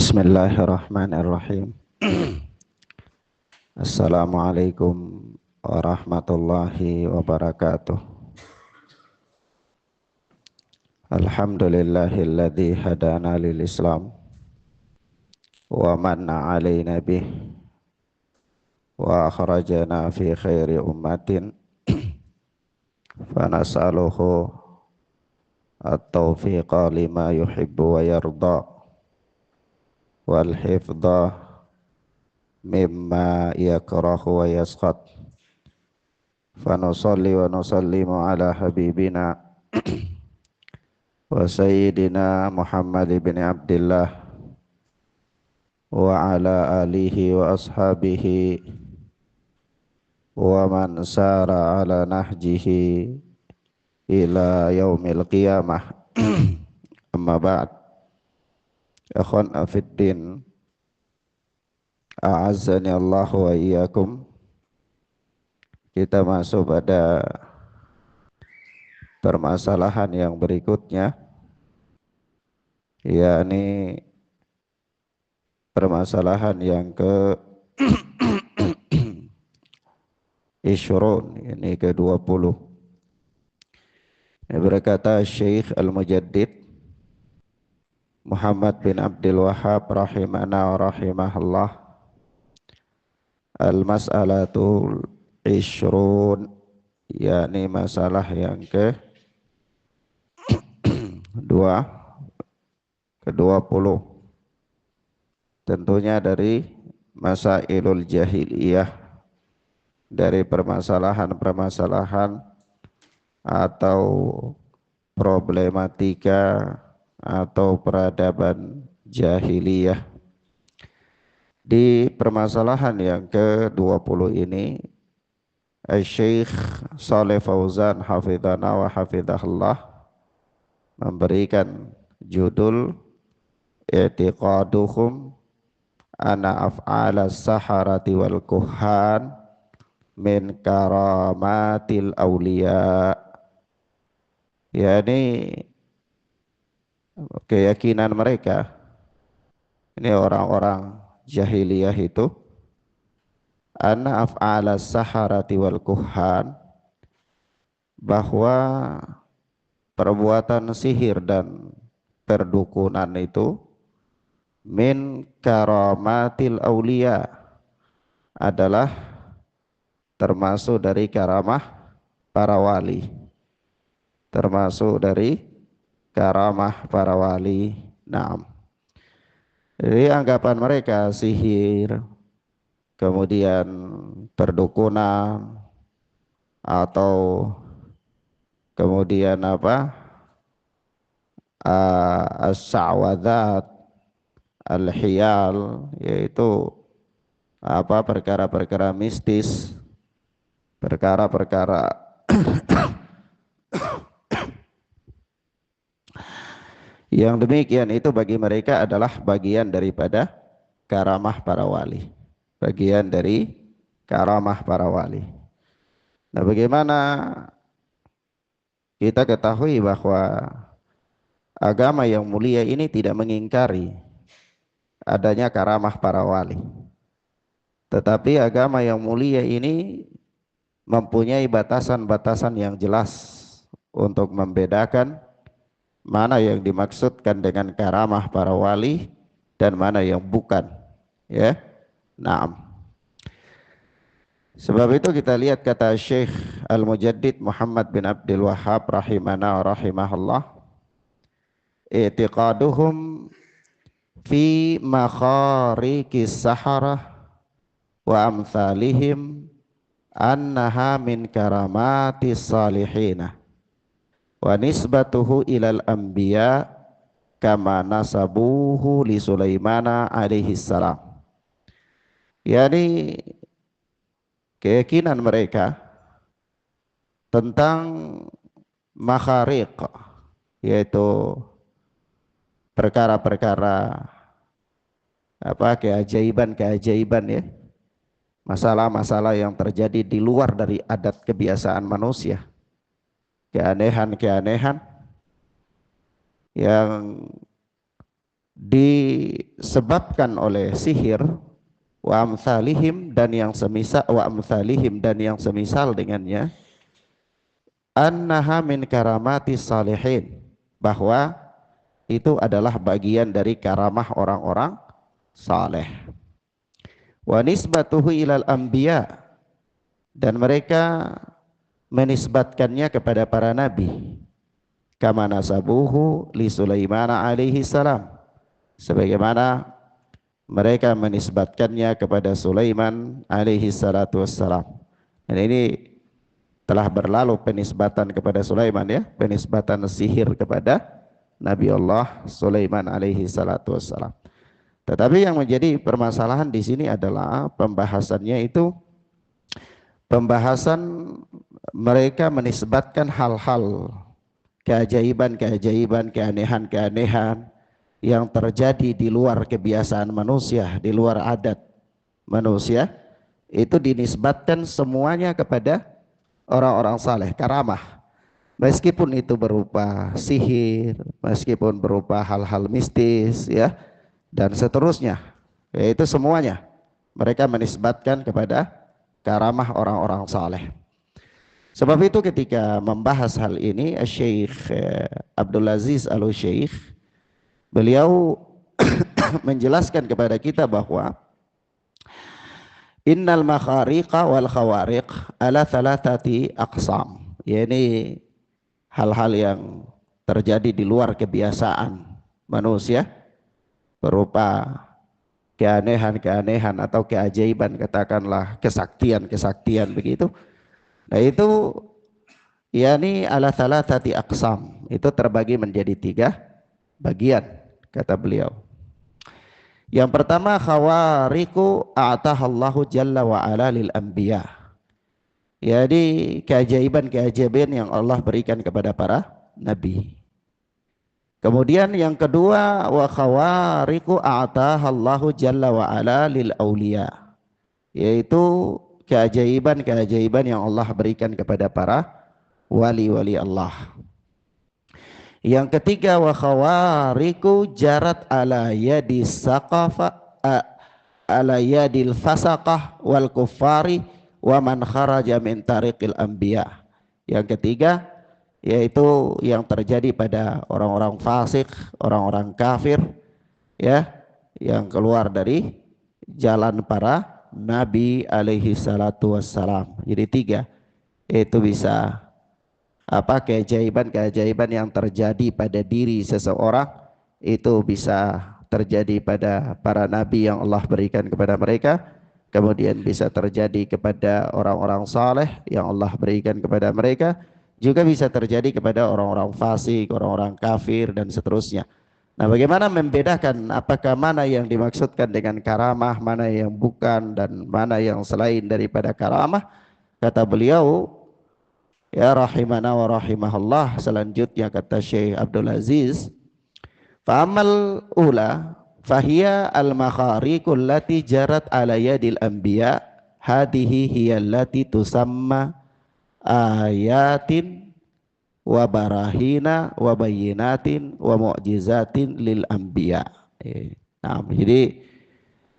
Bismillahirrahmanirrahim. Assalamualaikum warahmatullahi wabarakatuh. Alhamdulillahilladzi hadana lil Islam wa manna alaina bih wa akhrajana fi khairi ummatin fanas'aluhu at-taufiqa lima yuhibbu wa yarda wal hifdha mimma yakrahu wa yasqat. Fanusalli wa nusallimu ala habibina wa sayyidina Muhammad ibn Abdillah wa ala alihi wa ashabihi wa man sara ala nahjihi ila yaumil qiyamah. Amma ba'd. Akhwan afiddin, a'azzani Allah wa iyyakum. Kita masuk pada permasalahan yang berikutnya, yakni permasalahan yang ke Ishrun, ini ke-20. Berkata Syekh Al-Mujaddid Muhammad bin Abdul Wahhab rahimana wa rahimahullah, al-mas'alatul Ishrun, yakni masalah yang ke-20, tentunya dari masailul jahiliyah, dari permasalahan-permasalahan atau problematika atau peradaban jahiliyah. Di permasalahan yang ke-20 ini, Syekh Shalih Fauzan hafidhana wa hafidhahullah memberikan judul i'tiqaduhum anna af'ala saharati wal kuhan min karamatil awliya, yakni keyakinan mereka, ini orang-orang jahiliyah itu, anna af'ala saharati wal kuhan, bahwa perbuatan sihir dan perdukunan itu min karamatil aulia, adalah termasuk dari karamah para wali, termasuk dari karamah para wali. Naam. Jadi anggapan mereka sihir, kemudian perdukunan, atau kemudian as-sa'wadat, al-hiyal, yaitu perkara-perkara mistis, perkara-perkara yang demikian itu bagi mereka adalah bagian daripada karamah para wali, bagian dari karamah para wali. Nah, bagaimana kita ketahui bahwa agama yang mulia ini tidak mengingkari adanya karamah para wali, tetapi agama yang mulia ini mempunyai batasan-batasan yang jelas untuk membedakan mana yang dimaksudkan dengan karamah para wali dan mana yang bukan, ya. Naam. Sebab itu kita lihat kata Syekh Al-Mujaddid Muhammad bin Abdul Wahhab rahimana wa rahimahullah, i'tiqaduhum fi makhariqis saharah wa amsalihim annaha min karamatis salihina wa nisbatuhu ilal anbiya kama nasabuhu li Sulaimana alaihi salam. Yani keyakinan mereka tentang makhariq, yaitu perkara-perkara keajaiban-keajaiban, ya, masalah-masalah yang terjadi di luar dari adat kebiasaan manusia, keanehan-keanehan yang disebabkan oleh sihir, wa amsalihim dan yang semisal, wa amsalihim dan yang semisal dengannya, annaha min karamati salihin, bahwa itu adalah bagian dari karamah orang-orang saleh. Wa nisbatuhu ilal anbiya, dan mereka menisbatkannya kepada para nabi, kama nasabuhu li Sulaiman alaihi salam, sebagaimana mereka menisbatkannya kepada Sulaiman alaihi salatu wassalam. Dan ini telah berlalu penisbatan kepada Sulaiman, ya, penisbatan sihir kepada Nabi Allah Sulaiman alaihi salatu wassalam. Tetapi yang menjadi permasalahan di sini adalah pembahasannya itu pembahasan mereka menisbatkan hal-hal keajaiban-keajaiban, keanehan-keanehan yang terjadi di luar kebiasaan manusia, di luar adat manusia, itu dinisbatkan semuanya kepada orang-orang saleh, karamah. Meskipun itu berupa sihir, meskipun berupa hal-hal mistis, ya, dan seterusnya, yaitu semuanya mereka menisbatkan kepada karamah orang-orang saleh. Sebab itu ketika membahas hal ini, Syekh Abdul Aziz Al-Syekh, beliau menjelaskan kepada kita bahwa innal makhariqa wal khawariq ala thalathati aqsam, yakni hal-hal yang terjadi di luar kebiasaan manusia berupa keanehan-keanehan atau keajaiban, katakanlah kesaktian-kesaktian begitu. Nah itu yakni ala thalathati aqsam, itu terbagi menjadi 3 bagian kata beliau. Yang pertama, khawariku a'tahallahu jalla wa ala lil anbiya, jadi keajaiban-keajaiban yang Allah berikan kepada para nabi. Kemudian yang kedua, wa khawariku a'tahallahu jalla wa ala lil auliya, yaitu keajaiban-keajaiban yang Allah berikan kepada para wali-wali Allah. Yang ketiga, wa khawariku jarat ala yadi saqafa ala yadil fasaqah wal kuffari wa man kharaja min tariqil anbiya. Yang ketiga yaitu yang terjadi pada orang-orang fasik, orang-orang kafir, ya, yang keluar dari jalan para nabi alaihi salatu wassalam. Jadi 3, yaitu bisa keajaiban-keajaiban yang terjadi pada diri seseorang, itu bisa terjadi pada para nabi yang Allah berikan kepada mereka, kemudian bisa terjadi kepada orang-orang saleh yang Allah berikan kepada mereka, juga bisa terjadi kepada orang-orang fasik, orang-orang kafir, dan seterusnya. Nah, bagaimana membedakan apakah mana yang dimaksudkan dengan karamah, mana yang bukan, dan mana yang selain daripada karamah? Kata beliau, ya rahimana wa rahimahullah, selanjutnya kata Syekh Abdul Aziz, fa'amal ula fahiya al-makhariqul lati jarat ala yadil anbiya, hadihi hiya allati tusamma ayatin wa barahina wa bayyinatin wa mu'jizatin lil anbiya. Nah, jadi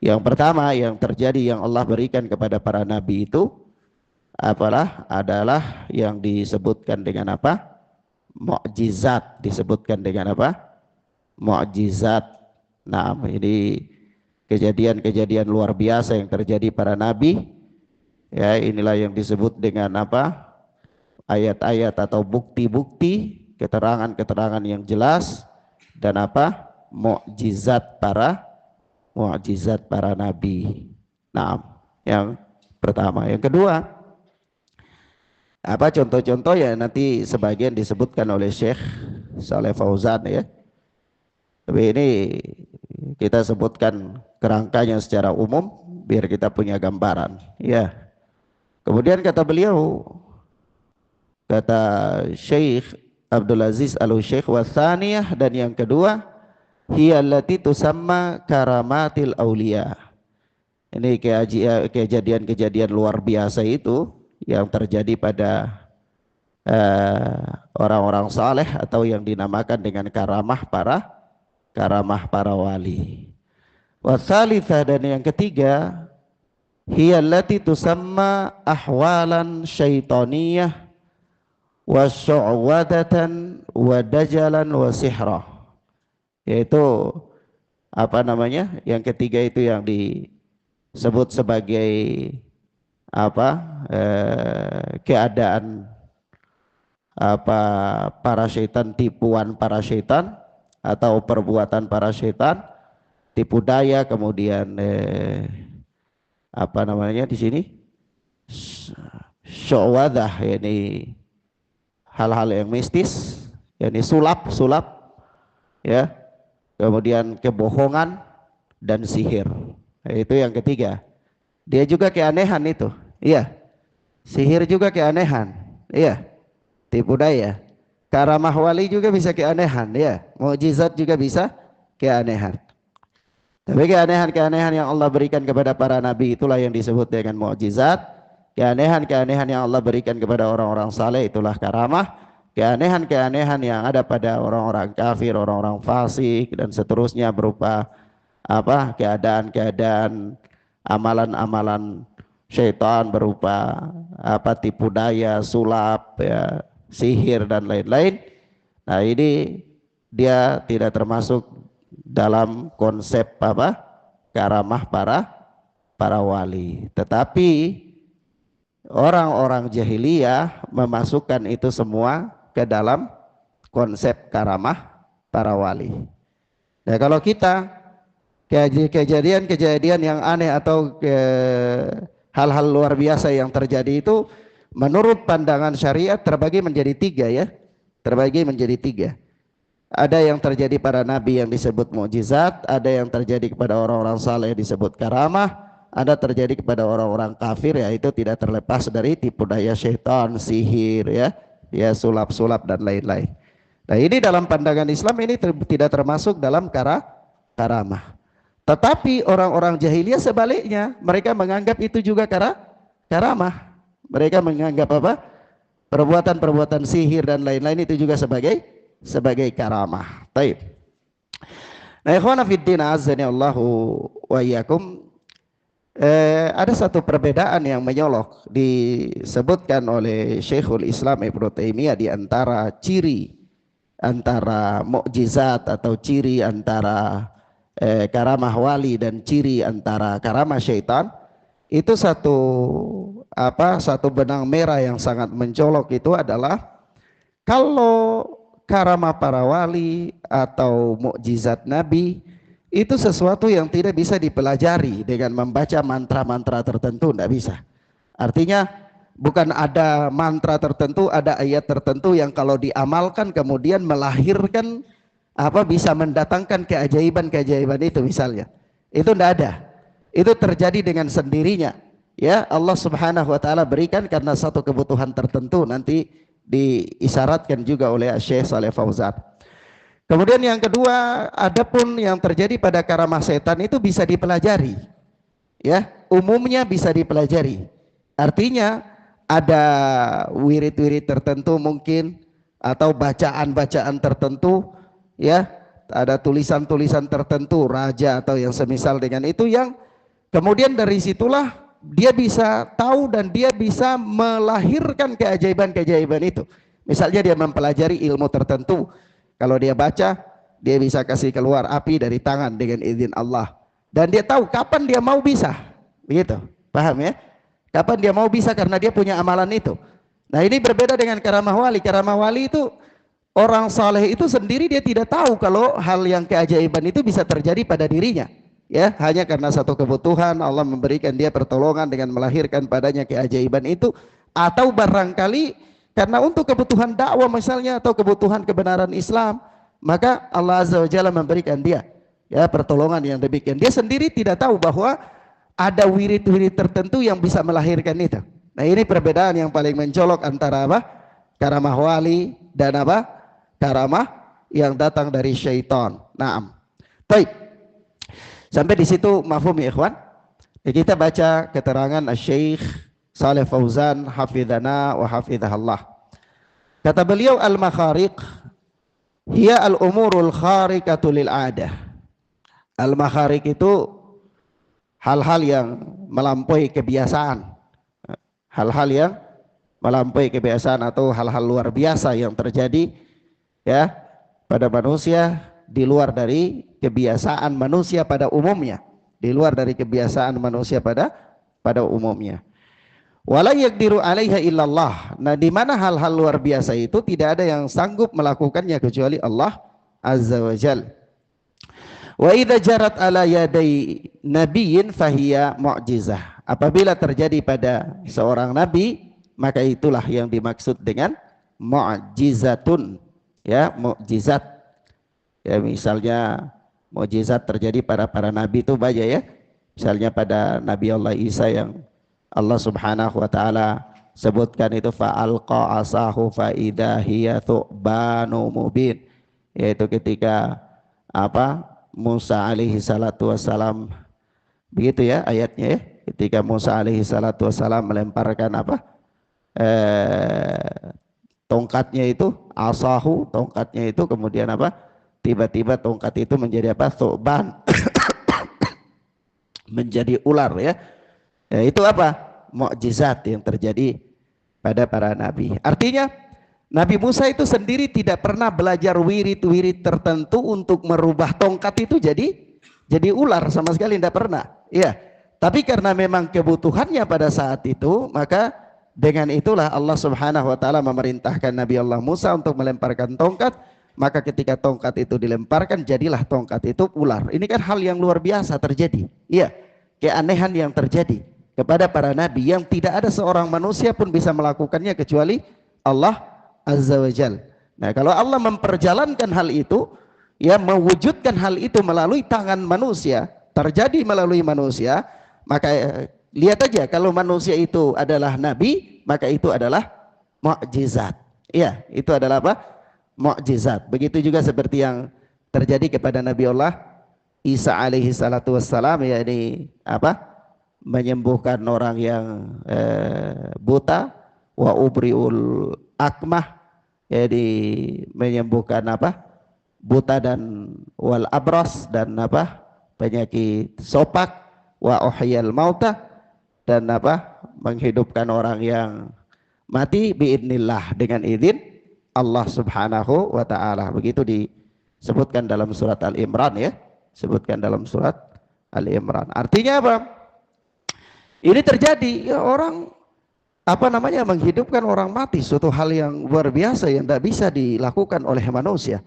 yang pertama yang terjadi yang Allah berikan kepada para nabi itu adalah yang disebutkan dengan apa? Mukjizat, disebutkan dengan apa? Mukjizat. Nah, ini kejadian-kejadian luar biasa yang terjadi para nabi, ya, inilah yang disebut dengan apa? Ayat-ayat atau bukti-bukti, keterangan-keterangan yang jelas, dan apa? Mukjizat para nabi. Nah, yang pertama. Yang kedua, apa contoh-contoh ya, nanti sebagian disebutkan oleh Syekh Saleh Fauzan, ya. Tapi ini kita sebutkan kerangkanya secara umum biar kita punya gambaran, ya. Kemudian kata beliau, kata Syekh Abdul Aziz Al-Syekh, wa tsaniyah, dan yang kedua, hiya allati tusamma karamatil auliya. Ini kejadian-kejadian luar biasa itu yang terjadi pada orang-orang saleh atau yang dinamakan dengan karamah para karamah para wali. Wasalitsah, dan yang ketiga, hiya allati tusamma ahwalan syaitaniyah wa syu'wadatan wa dajalan wa sihra. Yaitu apa namanya? Yang ketiga itu yang disebut sebagai apa? Keadaan apa, para syaitan, tipuan para syaitan atau perbuatan para syaitan, tipu daya, kemudian apa namanya di sini, syu'wadah, yakni hal-hal yang mistis, yakni sulap ya, kemudian kebohongan dan sihir. Itu yang ketiga. Dia juga keanehan itu, iya. Sihir juga keanehan, iya. Tipu daya. Karamah wali juga bisa keanehan, ya. Mukjizat juga bisa keanehan. Tapi keanehan-keanehan yang Allah berikan kepada para nabi itulah yang disebut dengan mukjizat. Keanehan-keanehan yang Allah berikan kepada orang-orang saleh itulah karamah. Keanehan-keanehan yang ada pada orang-orang kafir, orang-orang fasik dan seterusnya berupa apa? Keadaan-keadaan, amalan-amalan syaitan berupa apa? Tipu daya, sulap, ya, sihir dan lain-lain. Nah, ini dia tidak termasuk dalam konsep apa? Karamah para wali. Tetapi orang-orang jahiliyah memasukkan itu semua ke dalam konsep karamah para wali. Nah, kalau kita kejadian-kejadian yang aneh atau hal-hal luar biasa yang terjadi itu menurut pandangan syariat terbagi menjadi tiga, ya. Terbagi menjadi tiga. Ada yang terjadi pada nabi yang disebut mukjizat, ada yang terjadi kepada orang-orang saleh disebut karamah, ada terjadi kepada orang-orang kafir, ya itu tidak terlepas dari tipu daya syaitan, sihir, ya sulap-sulap dan lain-lain. Nah, ini dalam pandangan Islam ini tidak termasuk dalam karamah. Tetapi orang-orang jahiliyah sebaliknya, mereka menganggap itu juga karamah. Mereka menganggap apa? Perbuatan-perbuatan sihir dan lain-lain itu juga sebagai karamah. Taib. Nah, ikhwana fiddin azani Allahu wa iyyakum. Ada satu perbedaan yang menyolok disebutkan oleh Syekhul Islam Ibnu Taimiyah di antara ciri antara mukjizat atau ciri antara karamah wali dan ciri antara karamah syaitan. Itu satu benang merah yang sangat mencolok itu adalah kalau karamah para wali atau mukjizat nabi itu sesuatu yang tidak bisa dipelajari dengan membaca mantra-mantra tertentu, tidak bisa. Artinya bukan ada mantra tertentu, ada ayat tertentu yang kalau diamalkan kemudian melahirkan bisa mendatangkan keajaiban-keajaiban itu misalnya. Itu tidak ada. Itu terjadi dengan sendirinya. Ya, Allah Subhanahu wa taala berikan karena satu kebutuhan tertentu, nanti diisyaratkan juga oleh Syekh Shalih Fauzan. Kemudian yang kedua, adapun yang terjadi pada karamah setan itu bisa dipelajari. Ya, umumnya bisa dipelajari. Artinya ada wirid-wirid tertentu mungkin atau bacaan-bacaan tertentu, ya, ada tulisan-tulisan tertentu raja atau yang semisal dengan itu yang kemudian dari situlah dia bisa tahu dan dia bisa melahirkan keajaiban-keajaiban itu. Misalnya dia mempelajari ilmu tertentu, kalau dia baca dia bisa kasih keluar api dari tangan dengan izin Allah, dan dia tahu kapan dia mau bisa, begitu, paham ya? Kapan dia mau bisa karena dia punya amalan itu. Nah, ini berbeda dengan karamah wali. Karamah wali itu orang saleh itu sendiri dia tidak tahu kalau hal yang keajaiban itu bisa terjadi pada dirinya. Ya, hanya karena satu kebutuhan Allah memberikan dia pertolongan dengan melahirkan padanya keajaiban itu, atau barangkali karena untuk kebutuhan dakwah misalnya atau kebutuhan kebenaran Islam, maka Allah Azza wa Jalla memberikan dia ya pertolongan yang demikian. Dia sendiri tidak tahu bahwa ada wirid-wirid tertentu yang bisa melahirkan itu. Nah, ini perbedaan yang paling mencolok antara karamah wali dan karamah yang datang dari syaitan. Naam. Baik. Sampai di situ mafhum ya ikhwan. Kita baca keterangan Syekh Shalih Fauzan hafizana wa hafizahallah. Kata beliau, al-makhariq Hiya al-umurul khariqatu lil adah. Al-makharik itu hal-hal yang melampaui kebiasaan. Hal-hal yang melampaui kebiasaan atau hal-hal luar biasa yang terjadi ya pada manusia di luar dari kebiasaan manusia pada umumnya, di luar dari kebiasaan manusia pada umumnya. Wala yaqdiru 'alaiha illallah. Nah, di mana hal-hal luar biasa itu tidak ada yang sanggup melakukannya kecuali Allah Azza wa Jalla. Wa idza jarat ala yadai nabiyyin fahiya mu'jizah. Apabila terjadi pada seorang nabi, maka itulah yang dimaksud dengan mu'jizatun. Ya, mukjizat. Ya, misalnya mukjizat terjadi pada para nabi itu banyak ya. Misalnya pada Nabi Allah Isa yang Allah Subhanahu wa taala sebutkan itu fa'alqa asahu fa idza hiya thu'banu mubin, yaitu ketika apa Musa alaihi salatu wassalam, begitu ya ayatnya ya, ketika Musa alaihi salatu wassalam melemparkan apa tongkatnya itu, asahu, tongkatnya itu, kemudian apa, tiba-tiba tongkat itu menjadi apa, thu'ban, menjadi ular ya. Ya, itu apa, mukjizat yang terjadi pada para nabi. Artinya Nabi Musa itu sendiri tidak pernah belajar wirid-wirid tertentu untuk merubah tongkat itu jadi ular, sama sekali tidak pernah. Iya. Tapi karena memang kebutuhannya pada saat itu, maka dengan itulah Allah Subhanahu wa taala memerintahkan Nabi Allah Musa untuk melemparkan tongkat, maka ketika tongkat itu dilemparkan jadilah tongkat itu ular. Ini kan hal yang luar biasa terjadi. Iya, keanehan yang terjadi kepada para nabi yang tidak ada seorang manusia pun bisa melakukannya kecuali Allah Azza wa Jal. Nah, kalau Allah memperjalankan hal itu, ya mewujudkan hal itu melalui tangan manusia, terjadi melalui manusia, maka lihat aja kalau manusia itu adalah nabi, maka itu adalah mukjizat. Iya, itu adalah apa? Mukjizat. Begitu juga seperti yang terjadi kepada Nabi Allah Isa alaihi salatu wassalam, yakni apa? Menyembuhkan orang yang buta, wa ubriul akmah, jadi menyembuhkan apa? Buta dan wal abras, dan apa? Penyakit sopak, wa uhyal mauta, dan apa, menghidupkan orang yang mati biidnillah, dengan izin Allah Subhanahu wa taala. Begitu disebutkan dalam surat Al-Imran ya, sebutkan dalam surat Al-Imran. Artinya apa? Ini terjadi ya, orang apa namanya, menghidupkan orang mati, suatu hal yang luar biasa yang tidak bisa dilakukan oleh manusia.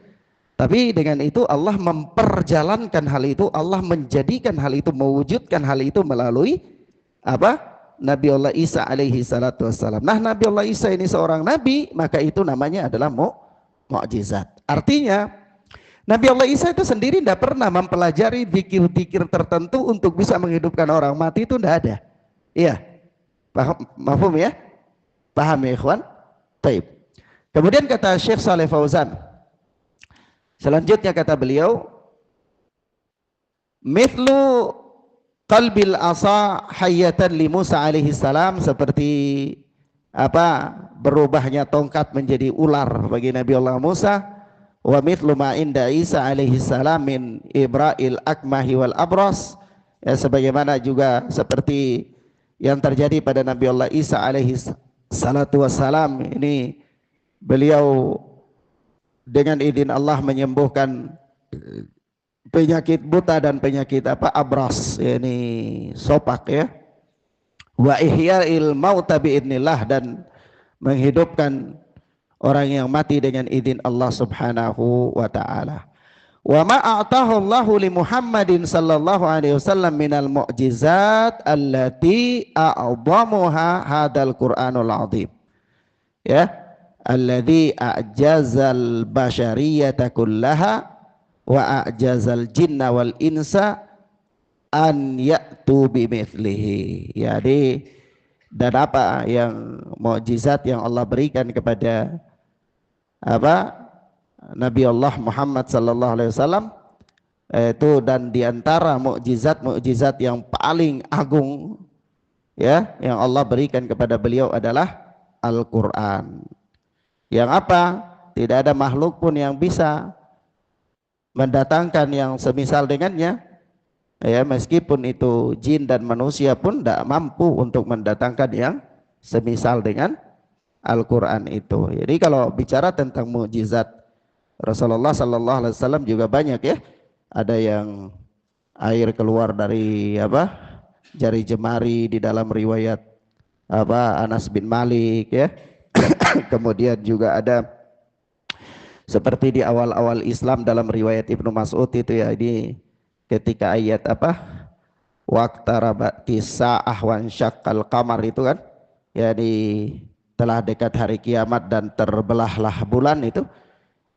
Tapi dengan itu Allah memperjalankan hal itu, Allah menjadikan hal itu, mewujudkan hal itu melalui apa? Nabi Allah Isa alaihi salatu wassalam. Nah, Nabi Allah Isa ini seorang nabi, maka itu namanya adalah mukjizat. Artinya Nabi Allah Isa itu sendiri tidak pernah mempelajari zikir-zikir tertentu untuk bisa menghidupkan orang mati, itu tidak ada. Iya, paham, mafhum ya? Paham ya ikhwan? Taib. Kemudian kata Syekh Saleh Fauzan, selanjutnya kata beliau, mithlu qalbil asa hayatan li Musa alaihi salam, seperti apa, berubahnya tongkat menjadi ular bagi Nabi Allah Musa, wa mithlu ma inda Isa alaihi salam min ibra'il akmahi wal abras, ya, sebagaimana juga seperti yang terjadi pada Nabi Allah Isa alaihi salatu wassalam, ini beliau dengan izin Allah menyembuhkan penyakit buta dan penyakit apa, abras, ini sopak ya, wa ihya'il mauta biidnillah, dan menghidupkan orang yang mati dengan izin Allah Subhanahu wa taala. Wa ma a'tahu Allahu li Muhammadin sallallahu alaihi wasallam minal mu'jizat allati a'dhamuha hadzal Qur'anul 'azim. Ya, alladzi a'jazal basyariyata kullaha wa a'jazal jinna wal insa an ya'tu bimithlihi. Jadi, dan apa yang mukjizat yang Allah berikan kepada apa, Nabi Allah Muhammad sallallahu alaihi wasallam itu, dan diantara mukjizat yang paling agung ya yang Allah berikan kepada beliau adalah Al-Quran. Yang apa? tidak ada makhluk pun yang bisa mendatangkan yang semisal dengannya. Ya, meskipun itu jin dan manusia pun tidak mampu untuk mendatangkan yang semisal dengan Al-Quran itu. Jadi kalau bicara tentang mukjizat Rasulullah Sallallahu Alaihi Wasallam juga banyak ya. Ada yang air keluar dari jari jemari di dalam riwayat Anas bin Malik ya. Kemudian juga ada seperti di awal-awal Islam dalam riwayat Ibnu Mas'ud itu ya, ini ketika ayat waqtarabat kisa'ah wan syaqqal qamar itu kan, ya telah dekat hari kiamat dan terbelahlah bulan itu,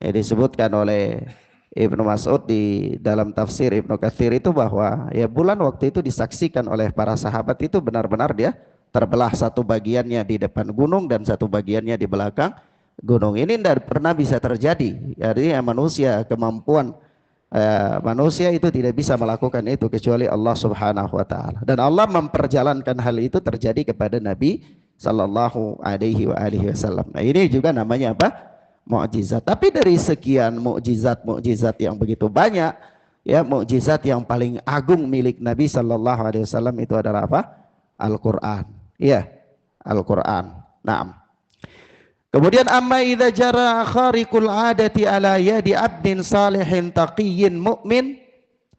ya disebutkan oleh Ibnu Mas'ud di dalam tafsir Ibnu Katsir itu bahwa ya bulan waktu itu disaksikan oleh para sahabat itu benar-benar dia terbelah, satu bagiannya di depan gunung dan satu bagiannya di belakang gunung. Ini tidak pernah bisa terjadi. Artinya manusia, kemampuan manusia itu tidak bisa melakukan itu kecuali Allah Subhanahu wa taala. Dan Allah memperjalankan hal itu terjadi kepada Nabi sallallahu alaihi wasallam. Nah, ini juga namanya mukjizat. Tapi dari sekian mukjizat yang begitu banyak, ya mukjizat yang paling agung milik Nabi sallallahu alaihi wasallam itu adalah Al-Qur'an. Iya, Al-Qur'an. Naam. Kemudian amma idza jara khariqul adati ala yadi abdin salihin taqiyyin mu'min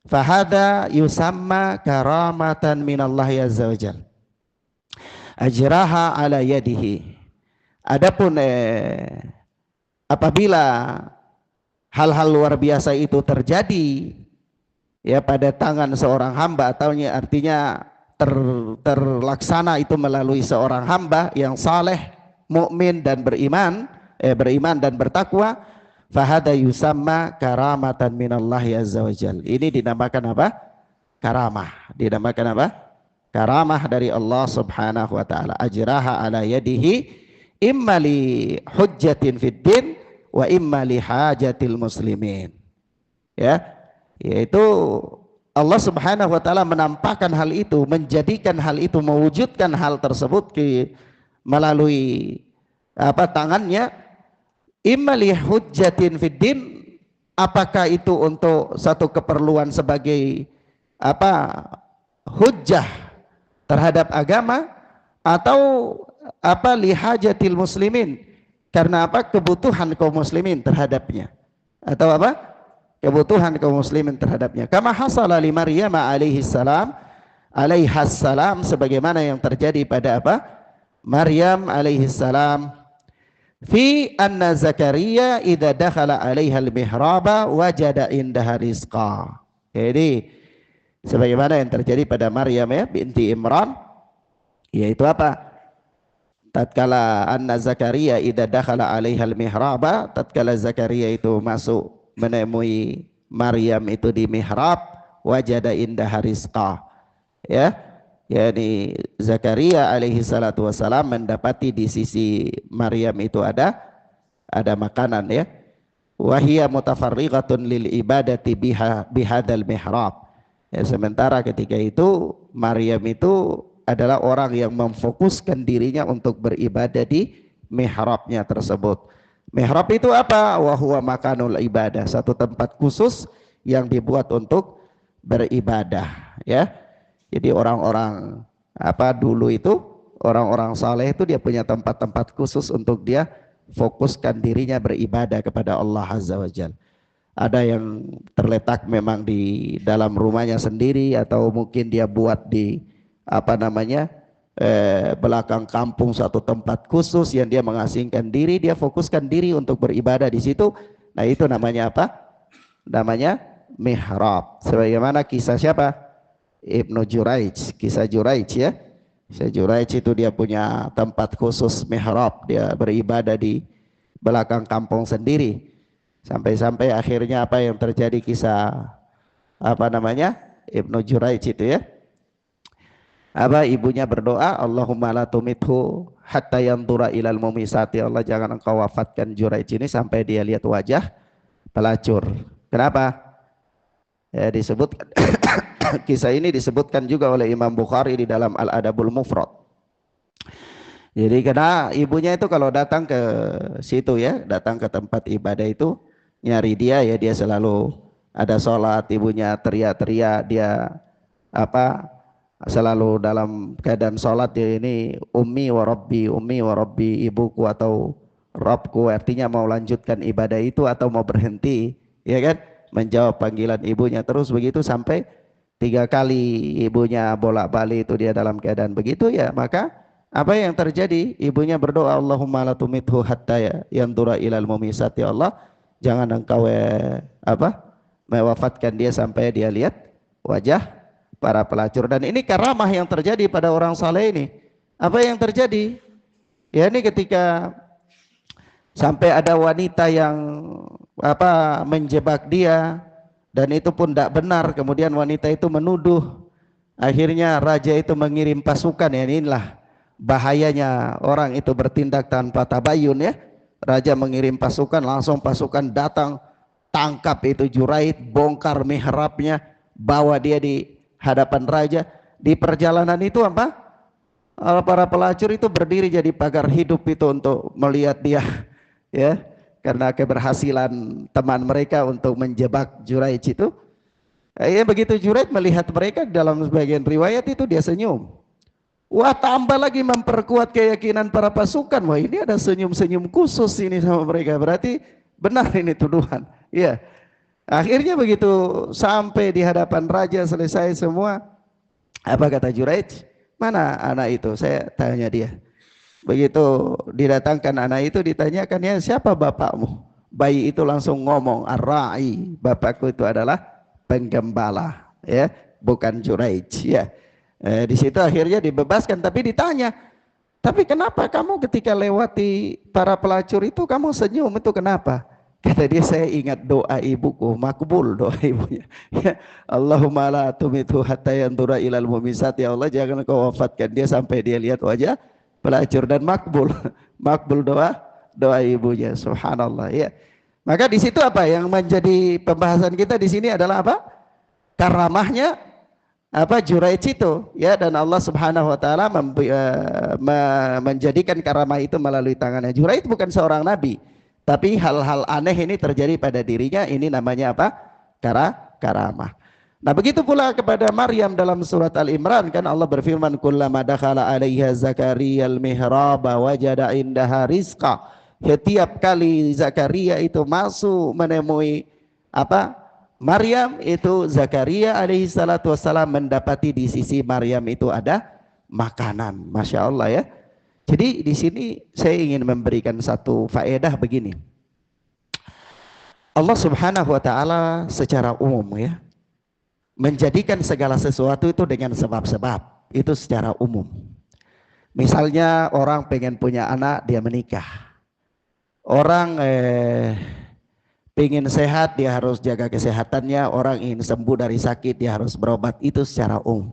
fahada yusamma karamatan minallahi azza wajalla ajraha ala yadihi. Adapun apabila hal-hal luar biasa itu terjadi ya pada tangan seorang hamba, atau artinya terlaksana itu melalui seorang hamba yang saleh, mukmin dan beriman dan bertakwa, fahada yusamma karamatan minallahi azza wajalla. Ini dinamakan karamah. Dinamakan karamah dari Allah Subhanahu wa taala. Ajraha ala yadihi imma li hujjatin fid din wa imma li hajatil muslimin. Ya, yaitu Allah Subhanahu wa taala menampakkan hal itu, menjadikan hal itu, mewujudkan hal tersebut melalui tangannya, imma li hujjatin fid din, apakah itu untuk satu keperluan sebagai hujjah terhadap agama, atau li hajatil muslimin, karena kebutuhan kaum muslimin terhadapnya, atau kebutuhan kaum muslimin terhadapnya. Kama hasala li Maryam alaihassalam sebagaimana yang terjadi pada Maryam alaihissalam fi anna Zakaria idza dakhala alaiha al-mihraba wajada indaha rizqa. Jadi sebagaimana yang terjadi pada Maryam ya binti Imran, yaitu tatkala anna Zakaria idza dakhala alaiha al-mihraba, tatkala Zakaria itu masuk menemui Maryam itu di mihrab, wajada indaha rizqa, ya, yakni Zakaria alaihi salatu wassalam mendapati di sisi Maryam itu ada makanan ya, wahia mutafarriqatun lil ibadati bihadal mihrab, ya, sementara ketika itu Maryam itu adalah orang yang memfokuskan dirinya untuk beribadah di mihrabnya tersebut. Mihrab itu wa huwa makanul ibadah, satu tempat khusus yang dibuat untuk beribadah ya. Jadi orang-orang dulu itu, orang-orang saleh itu dia punya tempat-tempat khusus untuk dia fokuskan dirinya beribadah kepada Allah Azza wa Jalla. Ada yang terletak memang di dalam rumahnya sendiri, atau mungkin dia buat di belakang kampung satu tempat khusus yang dia mengasingkan diri, dia fokuskan diri untuk beribadah di situ. Nah, itu namanya namanya mihrab. Sebagaimana kisah siapa? Ibnu Juraij, kisah Juraij ya. Kisah Juraij itu dia punya tempat khusus mihrab, dia beribadah di belakang kampung sendiri. Sampai-sampai akhirnya yang terjadi, kisah Ibnu Juraij itu ya. Ibunya berdoa, Allahumma la tumithu hatta yanzura ilal mumisati, Allah jangan engkau wafatkan Juraij ini sampai dia lihat wajah pelacur. Kenapa? Ya, disebut kisah ini disebutkan juga oleh Imam Bukhari di dalam Al-Adabul Mufrad. Jadi karena ibunya itu kalau datang ke situ ya, datang ke tempat ibadah itu nyari dia ya, dia selalu ada sholat, ibunya teriak-teriak, dia apa selalu dalam keadaan sholat, dia ini ummi wa rabbi, ibuku atau Robku, artinya mau lanjutkan ibadah itu atau mau berhenti, ya kan? Menjawab panggilan ibunya terus begitu sampai 3 kali ibunya bolak-balik itu dia dalam keadaan begitu ya, maka apa yang terjadi? Ibunya berdoa, Allahumma la tumithu hatta ya yanzura ilal mumisat, ya Allah, jangan engkau mewafatkan dia sampai dia lihat wajah para pelacur. Dan ini karamah yang terjadi pada orang saleh ini. Apa yang terjadi? Ya ini ketika sampai ada wanita yang menjebak dia dan itu pun tidak benar, kemudian wanita itu menuduh, akhirnya raja itu mengirim pasukan. Ya inilah bahayanya orang itu bertindak tanpa tabayun ya. Raja mengirim pasukan, langsung pasukan datang, tangkap itu Juraid, bongkar mihrabnya, bawa dia di hadapan raja. Di perjalanan itu para pelacur itu berdiri jadi pagar hidup itu untuk melihat dia ya, karena keberhasilan teman mereka untuk menjebak Juraid itu. Ya begitu Juraid melihat mereka, dalam sebagian riwayat itu dia senyum. Wah, tambah lagi memperkuat keyakinan para pasukan. Wah, ini ada senyum-senyum khusus ini sama mereka. Berarti benar ini tuduhan. Ya. Akhirnya begitu sampai di hadapan raja, selesai semua. Apa kata Juraid? Mana anak itu? Saya tanya dia. Begitu didatangkan anak itu, ditanyakan, ya siapa bapakmu? Bayi itu langsung ngomong, Ar-Ra'i, bapakku itu adalah penggembala, ya, bukan Juraij, ya. Di situ akhirnya dibebaskan, tapi ditanya, tapi kenapa kamu ketika lewati para pelacur itu kamu senyum, itu kenapa? Kata dia, saya ingat doa ibuku, makbul doa ibunya. Ya, Allahumma la tumithu hatta yanzura ilal mumisat, ya Allah jangan kau wafatkan dia sampai dia lihat wajah pelacur, dan makbul makbul doa ibunya, subhanallah ya. Maka di situ apa yang menjadi pembahasan kita di sini adalah apa? Karamahnya Juraij itu ya, dan Allah Subhanahu wa taala menjadikan karamah itu melalui tangannya. Juraij bukan seorang nabi, tapi hal-hal aneh ini terjadi pada dirinya, ini namanya apa? Karamah. Nah begitu pula kepada Maryam dalam surat Al-Imran, kan Allah berfirman, kullama dakhala 'alaiha Zakaria al-mihraba wajada indaha rizqa. Setiap kali Zakaria itu masuk menemui Maryam, itu Zakaria alaihi salatu wassalam mendapati di sisi Maryam itu ada makanan. Masya Allah ya. Jadi di sini saya ingin memberikan satu faedah begini. Allah Subhanahu wa taala secara umum ya menjadikan segala sesuatu itu dengan sebab-sebab, itu secara umum. Misalnya orang pengen punya anak, dia menikah. Orang pengen sehat, dia harus jaga kesehatannya. Orang ingin sembuh dari sakit, dia harus berobat. Itu secara umum.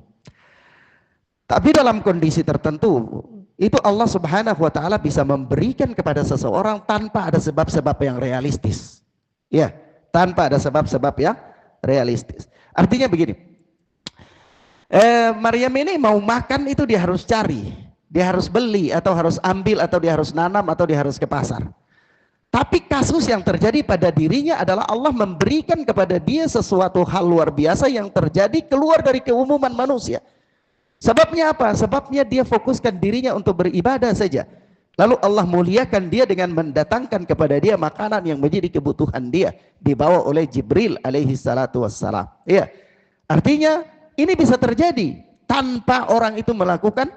Tapi dalam kondisi tertentu, itu Allah Subhanahu wa taala bisa memberikan kepada seseorang tanpa ada sebab-sebab yang realistis. Ya, tanpa ada sebab-sebab yang realistis. Artinya begini, Maryam ini mau makan itu dia harus cari, dia harus beli atau harus ambil atau dia harus nanam atau dia harus ke pasar. Tapi kasus yang terjadi pada dirinya adalah Allah memberikan kepada dia sesuatu hal luar biasa yang terjadi keluar dari keumuman manusia. Sebabnya apa? Sebabnya dia fokuskan dirinya untuk beribadah saja. Lalu Allah muliakan dia dengan mendatangkan kepada dia makanan yang menjadi kebutuhan dia, dibawa oleh Jibril alaihi salatu wassalam. Ya. Artinya ini bisa terjadi tanpa orang itu melakukan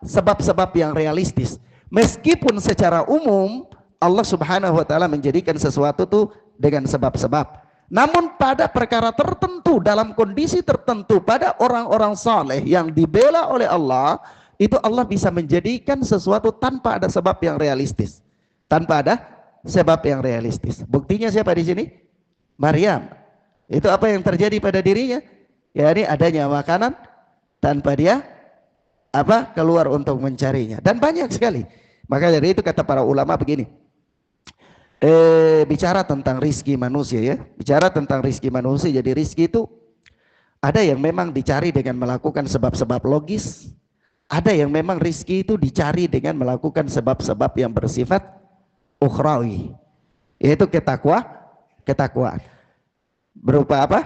sebab-sebab yang realistis. Meskipun secara umum Allah Subhanahu wa taala menjadikan sesuatu itu dengan sebab-sebab. Namun pada perkara tertentu, dalam kondisi tertentu, pada orang-orang saleh yang dibela oleh Allah, itu Allah bisa menjadikan sesuatu tanpa ada sebab yang realistis. Tanpa ada sebab yang realistis. Buktinya siapa di sini? Maryam. Itu apa yang terjadi pada dirinya? Ya, ini adanya makanan tanpa dia keluar untuk mencarinya. Dan banyak sekali. Maka dari itu kata para ulama begini. Bicara tentang rizki manusia ya. Bicara tentang rizki manusia. Jadi rizki itu ada yang memang dicari dengan melakukan sebab-sebab logis. Ada yang memang rizki itu dicari dengan melakukan sebab-sebab yang bersifat ukhrawi, yaitu ketakwaan. Berupa apa?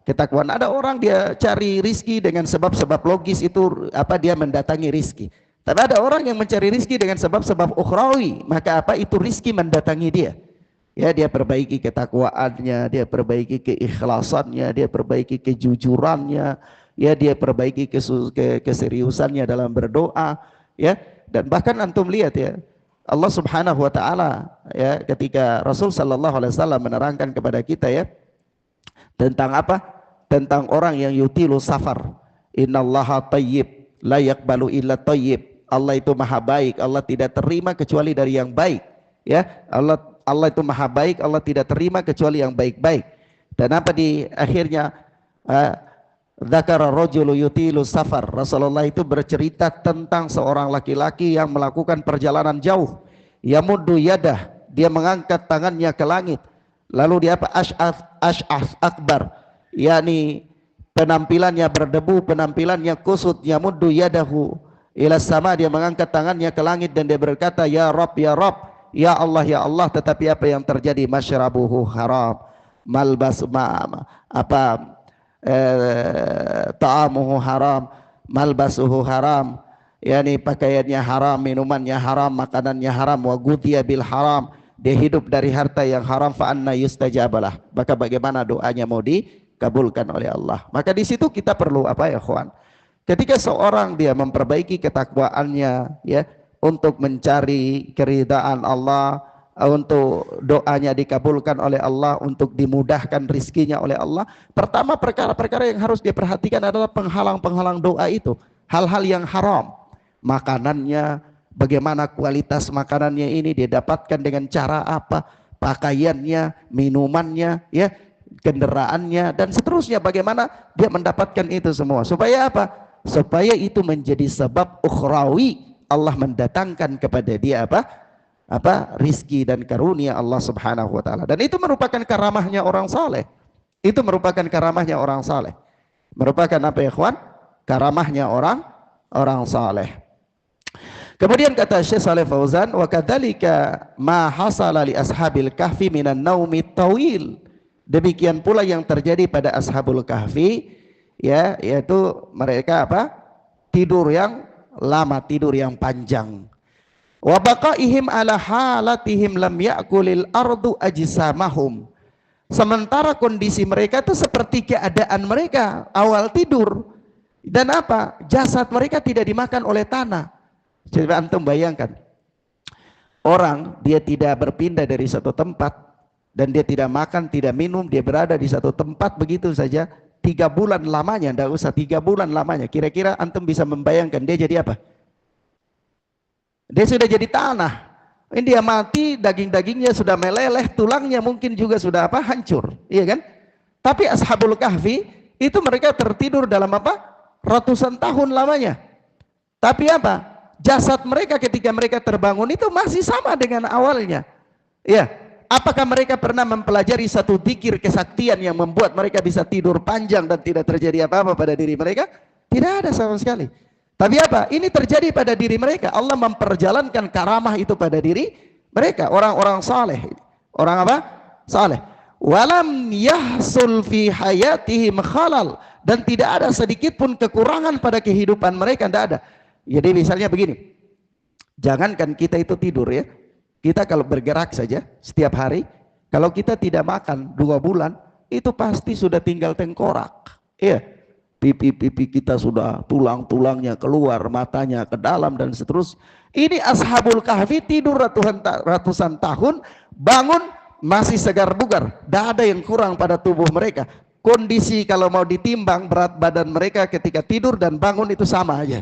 Ketakwaan. Ada orang dia cari rizki dengan sebab-sebab logis, itu apa, dia mendatangi rizki. Tapi ada orang yang mencari rizki dengan sebab-sebab ukhrawi, maka apa, itu rizki mendatangi dia. Ya, dia perbaiki ketakwaannya, dia perbaiki keikhlasannya, dia perbaiki kejujurannya, ya, dia perbaiki keseriusannya dalam berdoa, ya. Dan bahkan antum lihat ya, Allah Subhanahu wa taala ya, ketika Rasul sallallahu alaihi wasallam menerangkan kepada kita ya tentang apa? Tentang orang yang yutilu safar. Innallaha thayyib la yaqbalu illa thayyib. Allah itu maha baik, Allah tidak terima kecuali dari yang baik. Ya, Allah itu maha baik, Allah tidak terima kecuali yang baik-baik. Dan apa di akhirnya, dzakara rajulu yutilu safar. Rasulullah itu bercerita tentang seorang laki-laki yang melakukan perjalanan jauh. Yamuddu yadah, dia mengangkat tangannya ke langit. Lalu dia apa? Ash'af akbar, yakni penampilannya berdebu, penampilannya kusut. Yamuddu yadahu ila sama, dia mengangkat tangannya ke langit dan dia berkata, ya Rabb, ya Rabb, ya Allah, ya Allah. Tetapi apa yang terjadi? Masyrabuhu haram, malbas ta'amuhu haram, malbasuhu haram, yakni pakaiannya haram, minumannya haram, makanannya haram. Wa ghudhiya bil haram, dia hidup dari harta yang haram. Fa anna yustajabalah, maka bagaimana doanya mau dikabulkan oleh Allah? Maka di situ kita perlu apa ya kawan? Ketika seorang dia memperbaiki ketakwaannya ya, untuk mencari keridaan Allah, untuk doanya dikabulkan oleh Allah, untuk dimudahkan rizkinya oleh Allah, pertama perkara-perkara yang harus diperhatikan adalah penghalang-penghalang doa itu. Hal-hal yang haram, makanannya, bagaimana kualitas makanannya ini, dia dapatkan dengan cara apa, pakaiannya, minumannya, ya, kendaraannya, dan seterusnya, bagaimana dia mendapatkan itu semua. Supaya apa? Supaya itu menjadi sebab ukhrawi, Allah mendatangkan kepada dia apa rizki dan karunia Allah Subhanahu wa taala. Dan itu merupakan karamahnya orang saleh. Itu merupakan karamahnya orang saleh. Merupakan apa ya ikhwan? Karamahnya orang saleh. Kemudian kata Syekh Shalih Fauzan, wa kadzalika ma hasala li ashabil kahfi minan naumi tawil. Demikian pula yang terjadi pada ashabul kahfi, ya, yaitu mereka apa? Tidur yang lama, tidur yang panjang. Wa baqaihim ala halatihim lam ya'kulil ardu ajsamahum. Sementara kondisi mereka itu seperti keadaan mereka awal tidur. Dan apa? Jasad mereka tidak dimakan oleh tanah. Coba antum bayangkan, orang dia tidak berpindah dari satu tempat dan dia tidak makan, tidak minum, dia berada di satu tempat begitu saja 3 bulan lamanya, tidak usah 3 bulan lamanya. Kira-kira antum bisa membayangkan dia jadi apa? Dia sudah jadi tanah. Ini dia mati, daging-dagingnya sudah meleleh, tulangnya mungkin juga sudah apa? Hancur, iya kan? Tapi ashabul kahfi itu mereka tertidur dalam apa? Ratusan tahun lamanya. Tapi apa? Jasad mereka ketika mereka terbangun itu masih sama dengan awalnya. Ya, apakah mereka pernah mempelajari satu zikir kesaktian yang membuat mereka bisa tidur panjang dan tidak terjadi apa-apa pada diri mereka? Tidak ada sama sekali. Tapi apa? Ini terjadi pada diri mereka. Allah memperjalankan karamah itu pada diri mereka, orang-orang saleh. Orang apa? Saleh. Walam yahsul fi hayatihim khalal, dan tidak ada sedikit pun kekurangan pada kehidupan mereka, tidak ada. Jadi misalnya begini, jangankan kita itu tidur ya, kita kalau bergerak saja setiap hari, kalau kita tidak makan 2 bulan, itu pasti sudah tinggal tengkorak. Iya, pipi-pipi kita sudah tulang-tulangnya keluar, matanya ke dalam dan seterusnya. Ini ashabul kahfi tidur ratusan tahun, bangun masih segar bugar, tidak ada yang kurang pada tubuh mereka. Kondisi kalau mau ditimbang berat badan mereka ketika tidur dan bangun itu sama aja.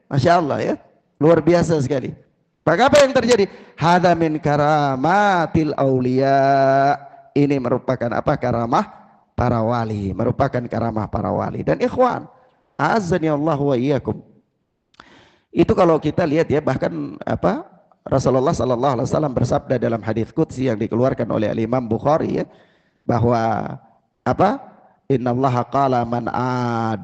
Masya Allah ya, luar biasa sekali. Maka apa yang terjadi? Hada min karamatil aulia. Ini merupakan apa? Karamah para wali, merupakan karamah para wali. Dan ikhwan, azani Allah wa iyyakum. Itu kalau kita lihat ya, bahkan apa? Rasulullah sallallahu alaihi wasallam bersabda dalam hadis qudsi yang dikeluarkan oleh Imam Bukhari ya, bahwa apa? Innallaha qala man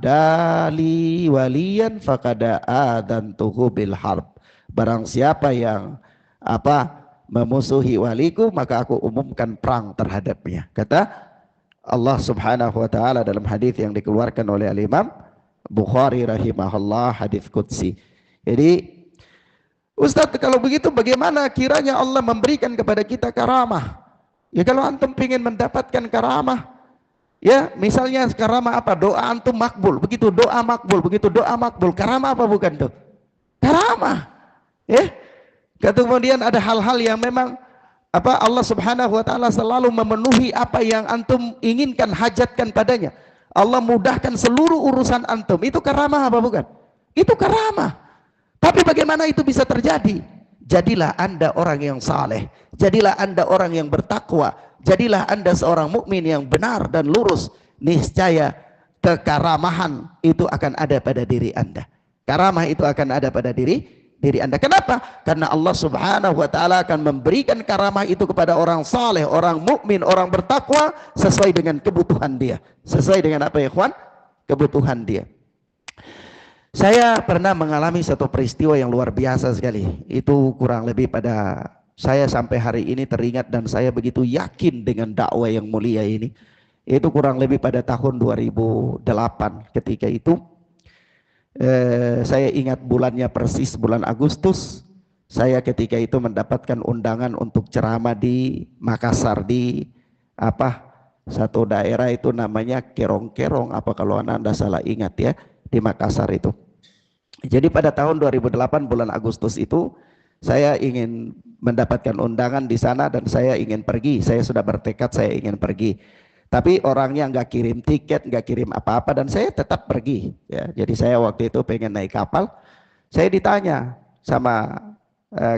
adali waliyan faqad adantuhu bil harb. Barang siapa yang memusuhi waliku, maka aku umumkan perang terhadapnya. Kata Allah Subhanahu wa taala dalam hadis yang dikeluarkan oleh Al-Imam Bukhari rahimahullah, hadis qudsi. Jadi, Ustadz, kalau begitu bagaimana kiranya Allah memberikan kepada kita karamah? Ya kalau antum ingin mendapatkan karamah, ya misalnya karamah apa? Doa antum makbul. Begitu doa makbul, begitu doa makbul. Karamah apa bukan tuh? Karamah. Ya. Kemudian ada hal-hal yang memang Allah Subhanahu wa taala selalu memenuhi apa yang antum inginkan, hajatkan padanya. Allah mudahkan seluruh urusan antum. Itu karamah apa bukan? Itu karamah. Tapi bagaimana itu bisa terjadi? Jadilah Anda orang yang saleh, jadilah Anda orang yang bertakwa, jadilah Anda seorang mukmin yang benar dan lurus. Niscaya kekaramahan itu akan ada pada diri Anda. Karamah itu akan ada pada diri Anda. Kenapa? Karena Allah Subhanahu wa taala akan memberikan karamah itu kepada orang saleh, orang mukmin, orang bertakwa sesuai dengan kebutuhan dia. Sesuai dengan apa ya, ikhwan? Kebutuhan dia. Saya pernah mengalami satu peristiwa yang luar biasa sekali. Itu kurang lebih pada saya sampai hari ini teringat dan saya begitu yakin dengan dakwah yang mulia ini. Itu kurang lebih pada tahun 2008. Ketika itu saya ingat bulannya persis, bulan Agustus. Saya ketika itu mendapatkan undangan untuk ceramah di Makassar, di satu daerah itu namanya Kerong-Kerong, kalau Anda salah ingat ya, di Makassar itu. Jadi pada tahun 2008 bulan Agustus itu saya ingin mendapatkan undangan di sana dan saya ingin pergi. Saya sudah bertekad saya ingin pergi. Tapi orangnya nggak kirim tiket, nggak kirim apa-apa dan saya tetap pergi. Ya, jadi saya waktu itu pengen naik kapal. Saya ditanya sama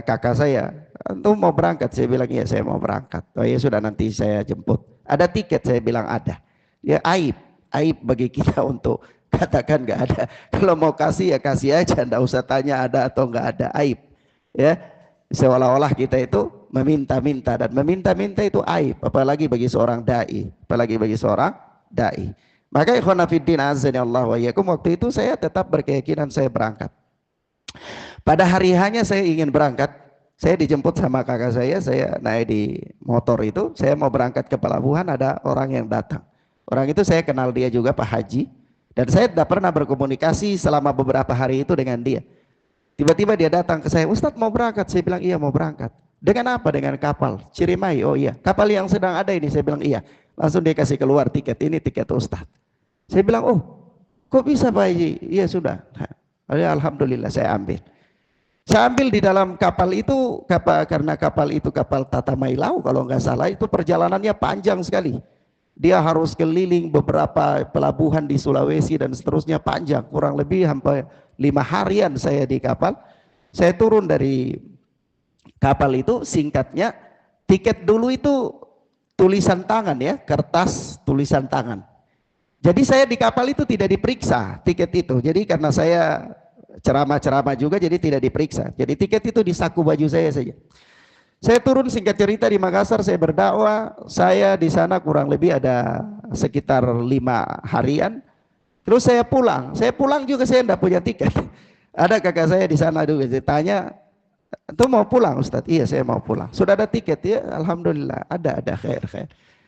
kakak saya, "Antum mau berangkat?" Saya bilang, "Iya, saya mau berangkat." "Oh ya sudah, nanti saya jemput." "Ada tiket?" Saya bilang, "Ada." Ya aib bagi kita untuk katakan nggak ada. Kalau mau kasih ya kasih aja, nggak usah tanya ada atau nggak ada, aib. Ya, seolah-olah kita itu meminta-minta dan meminta-minta itu aib, apalagi bagi seorang dai, Maka ikhwan fillah azza Allah wa iyyakum, waktu itu saya tetap berkeyakinan saya berangkat. Pada hari hanya saya ingin berangkat, saya dijemput sama kakak saya naik di motor itu, saya mau berangkat ke pelabuhan, ada orang yang datang. Orang itu saya kenal dia juga, Pak Haji. Dan saya tidak pernah berkomunikasi selama beberapa hari itu dengan dia. Tiba-tiba dia datang ke saya, "Ustadz mau berangkat?" Saya bilang, "Iya mau berangkat." "Dengan apa?" "Dengan kapal Cirimai." "Oh iya, kapal yang sedang ada ini?" Saya bilang, "Iya." Langsung dia kasih keluar tiket, "Ini tiket Ustadz." Saya bilang, "Oh kok bisa Pak Haji?" "Iya sudah." Alhamdulillah saya ambil. Saya ambil di dalam kapal itu, karena kapal itu kapal Tata Mailau kalau nggak salah, itu perjalanannya panjang sekali. Dia harus keliling beberapa pelabuhan di Sulawesi dan seterusnya, panjang, kurang lebih hampir 5 harian saya di kapal. Saya turun dari kapal itu, singkatnya tiket dulu itu tulisan tangan ya, kertas tulisan tangan. Jadi saya di kapal itu tidak diperiksa tiket itu. Jadi karena saya ceramah-ceramah juga, jadi tidak diperiksa. Jadi tiket itu di saku baju saya saja. Saya turun, singkat cerita, di Makassar, saya berdakwah. Saya di sana kurang lebih ada sekitar 5 harian. Terus saya pulang. Saya pulang juga saya tidak punya tiket. Ada kakak saya di sana juga, dia tanya, "Itu mau pulang Ustadz?" "Iya saya mau pulang." "Sudah ada tiket?" "Ya alhamdulillah ada khair."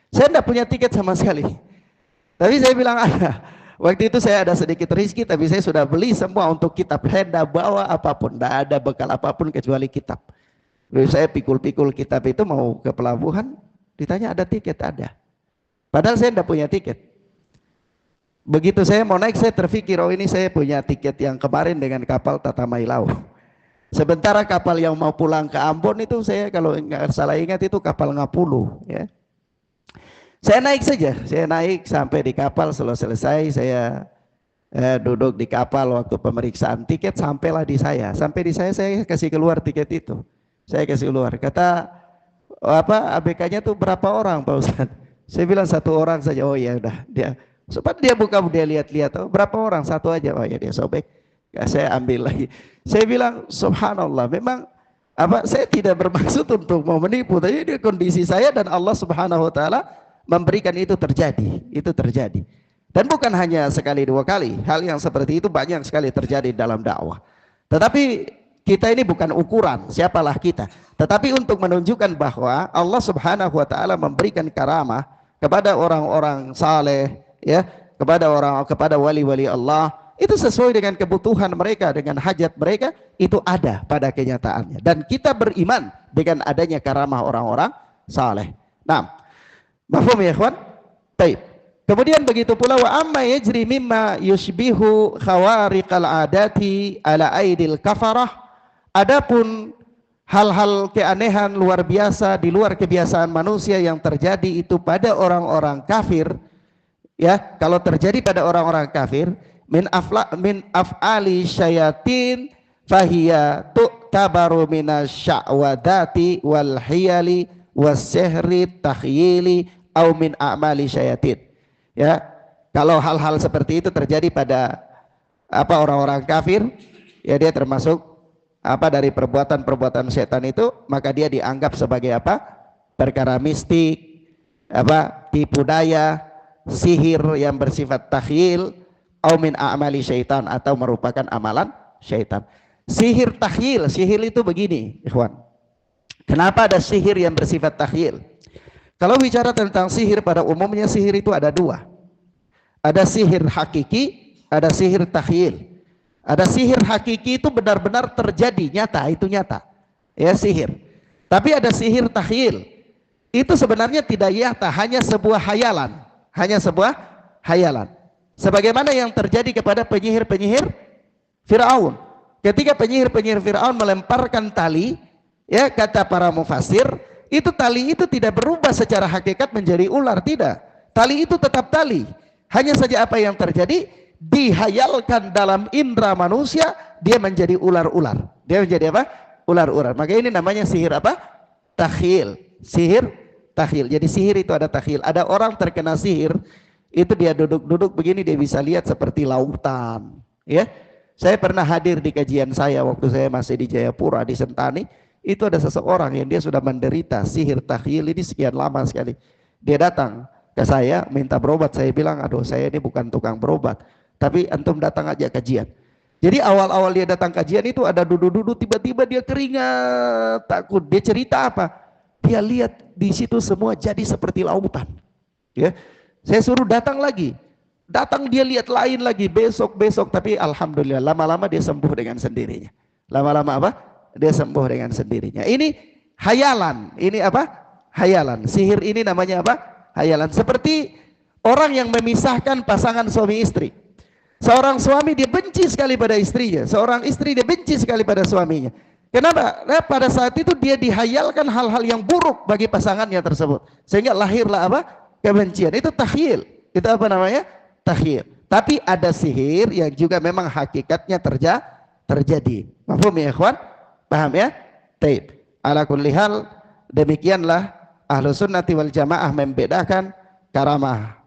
Saya tidak punya tiket sama sekali. Tapi saya bilang ada. Waktu itu saya ada sedikit rezeki, tapi saya sudah beli semua untuk kitab. Saya tidak bawa apapun, tidak ada bekal apapun kecuali kitab. Lalu saya pikul-pikul kitab itu mau ke pelabuhan, ditanya ada tiket, ada. Padahal saya tidak punya tiket. Begitu saya mau naik, saya terpikir, oh ini saya punya tiket yang kemarin dengan kapal Tata Mailau. Sementara kapal yang mau pulang ke Ambon itu, saya kalau nggak salah ingat itu kapal Ngapulu. Ya. Saya naik saja, saya naik sampai di kapal, selesai saya duduk di kapal waktu pemeriksaan tiket, sampailah di saya. Sampai di saya kasih keluar tiket itu. Saya kasih keluar, kata ABK-nya tuh berapa orang Pak Ustadz? Saya bilang 1 orang saja. Oh ya udah, sempat dia buka, dia lihat-lihat, oh, berapa orang? 1 aja. Oh ya dia sobek. Ya, saya ambil lagi. Saya bilang subhanallah, memang saya tidak bermaksud untuk mau menipu, tapi ini kondisi saya dan Allah Subhanahu wa taala memberikan itu terjadi. Dan bukan hanya sekali dua kali, hal yang seperti itu banyak sekali terjadi dalam dakwah. Tetapi kita ini bukan ukuran siapalah kita, tetapi untuk menunjukkan bahwa Allah Subhanahu wa taala memberikan karamah kepada orang-orang saleh, ya, kepada wali-wali Allah, itu sesuai dengan kebutuhan mereka, dengan hajat mereka, itu ada pada kenyataannya. Dan kita beriman dengan adanya karamah orang-orang saleh. Nah, mafhum ya ikhwan? Baik. Kemudian begitu pula wa amma yajri mimma yushbihu khawariqal adati ala aidil kafarah. Adapun hal-hal keanehan luar biasa di luar kebiasaan manusia yang terjadi itu pada orang-orang kafir, ya, kalau terjadi pada orang-orang kafir, min af'ali syayatin fahiya tu'tabaru minasya'wadati wal hiyali was-sihri takhyili au min a'mali syayatin. Ya, kalau hal-hal seperti itu terjadi pada orang-orang kafir, ya dia termasuk dari perbuatan-perbuatan setan itu, maka dia dianggap sebagai perkara mistik, tipu daya, sihir yang bersifat takhyil, au min a'mali syaitan, atau merupakan amalan syaitan. Sihir takhyil, sihir itu begini, ikhwan. Kenapa ada sihir yang bersifat takhyil? Kalau bicara tentang sihir, pada umumnya sihir itu ada dua. Ada sihir hakiki, ada sihir takhyil. Ada sihir hakiki itu benar-benar terjadi, nyata, itu nyata. Ya, sihir. Tapi ada sihir takhyil. Itu sebenarnya tidak nyata, hanya sebuah hayalan. Hanya sebuah hayalan. Sebagaimana yang terjadi kepada penyihir-penyihir Fir'aun. Ketika penyihir-penyihir Fir'aun melemparkan tali, ya, kata para mufassir, itu tali itu tidak berubah secara hakikat menjadi ular, tidak. Tali itu tetap tali. Hanya saja apa yang terjadi, dihayalkan dalam indera manusia, dia menjadi ular-ular. Dia menjadi ular-ular. Maka ini namanya sihir takhyil. Sihir takhyil. Jadi sihir itu ada takhyil. Ada orang terkena sihir, itu dia duduk-duduk begini, dia bisa lihat seperti lautan. Ya, saya pernah hadir di kajian saya waktu saya masih di Jayapura, di Sentani. Itu ada seseorang yang dia sudah menderita sihir takhyil ini sekian lama sekali. Dia datang ke saya minta berobat. Saya bilang, aduh, saya ini bukan tukang berobat, tapi antum datang aja kajian. Jadi awal-awal dia datang kajian itu ada duduk-duduk, tiba-tiba dia keringat, takut. Dia cerita apa? Dia lihat di situ semua jadi seperti lautan. Ya, saya suruh datang lagi. Datang dia lihat lain lagi, besok, tapi alhamdulillah lama-lama dia sembuh dengan sendirinya. Lama-lama dia sembuh dengan sendirinya. Ini hayalan. Ini hayalan. Sihir ini namanya hayalan. Seperti orang yang memisahkan pasangan suami istri. Seorang suami dia benci sekali pada istrinya, seorang istri dia benci sekali pada suaminya. Kenapa? Nah, pada saat itu dia dihayalkan hal-hal yang buruk bagi pasangannya tersebut, sehingga lahirlah kebencian. Itu takhyil. Itu namanya? Takhyil. Tapi ada sihir yang juga memang hakikatnya terjadi. Mafhum ya ikhwan? Paham ya? Taib. Ala kulli hal, demikianlah Ahlus Sunnati wal Jamaah membedakan karamah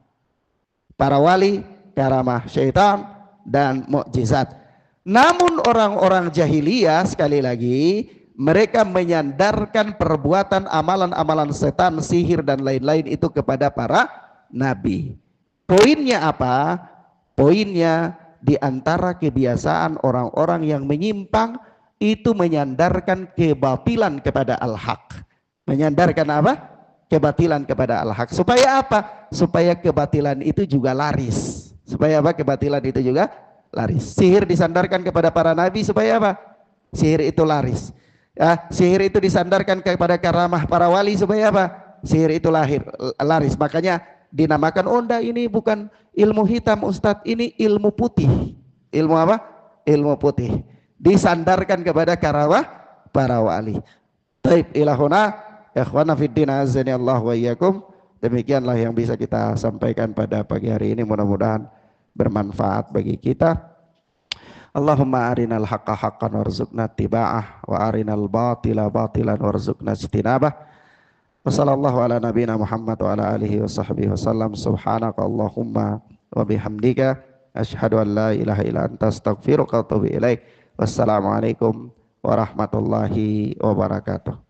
para wali, karamah syaitan, dan mukjizat. Namun orang-orang jahiliyah, sekali lagi, mereka menyandarkan perbuatan amalan-amalan setan, sihir dan lain-lain itu kepada para nabi. Poinnya apa? Poinnya di antara kebiasaan orang-orang yang menyimpang itu menyandarkan kebatilan kepada al-haq. Menyandarkan kebatilan kepada al-haq. Supaya apa? Supaya kebatilan itu juga laris. Supaya kebatilan itu juga laris. Sihir disandarkan kepada para nabi supaya sihir itu laris. Ya, sihir itu disandarkan kepada karamah para wali supaya sihir itu laris. Makanya dinamakan onda, ini bukan ilmu hitam Ustadz, ini ilmu putih. Ilmu Ilmu putih. Disandarkan kepada karamah para wali. Taib ilahuna ikhwana fiddin azani Allah wa iyyakum. Demikianlah yang bisa kita sampaikan pada pagi hari ini, mudah-mudahan bermanfaat bagi kita. Allahumma arinal haqqa haqqan warzuqna ittiba'ah wa arinal batila batilan warzuqna ijtinabah. Wa sallallahu ala nabiyyina Muhammad wa ala alihi wa sahbihi wasallam. Subhanaka Allahumma wa bihamdika asyhadu an la ilaha illa anta astaghfiruka wa atubu ilaik. Wassalamualaikum warahmatullahi wabarakatuh.